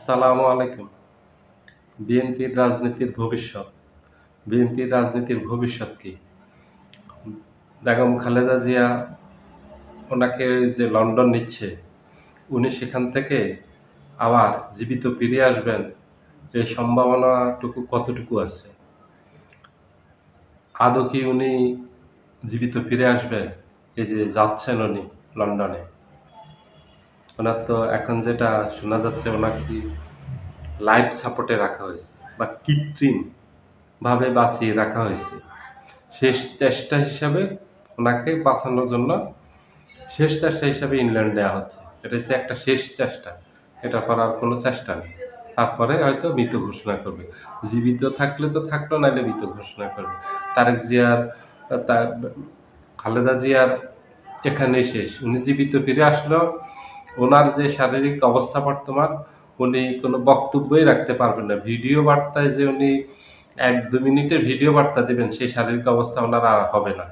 সালামু আলাইকুম। বিএনপির রাজনীতির ভবিষ্যৎ। বিএনপির রাজনীতির ভবিষ্যৎ কি? বেগম খালেদা জিয়া ওনাকে যে লন্ডন নিচ্ছে, উনি সেখান থেকে আবার জীবিত ফিরে আসবেন, এই সম্ভাবনাটুকু কতটুকু আছে? আদৌ কি উনি জীবিত ফিরে আসবেন? এই যে যাচ্ছেন উনি লন্ডনে। ওনার তো এখন যেটা শোনা যাচ্ছে ওনাকে লাইফ সাপোর্টে রাখা হয়েছে বা কৃত্রিমভাবে বাঁচিয়ে রাখা হয়েছে। শেষ চেষ্টা হিসাবে ওনাকে বাঁচানোর জন্য শেষ চেষ্টা হিসাবে ইংল্যান্ড দেয়া হচ্ছে। এটা হচ্ছে একটা শেষ চেষ্টা। এটার পর আর কোনো চেষ্টা নেই। তারপরে হয়তো মৃত ঘোষণা করবে। জীবিত থাকলে তো থাকলো, নাইলে মৃত ঘোষণা করবে। তারেক জিয়ার তা খালেদা জিয়ার এখানেই শেষ। উনি জীবিত ফিরে আসলেও উনার যে শারীরিক অবস্থা বর্তমান, উনি কোনো বক্তব্যই রাখতে পারবেন না। ভিডিও বার্তায় যে উনি ১-২ মিনিটের ভিডিও বার্তা দিবেন, সেই শারীরিক অবস্থা উনার আর হবে না।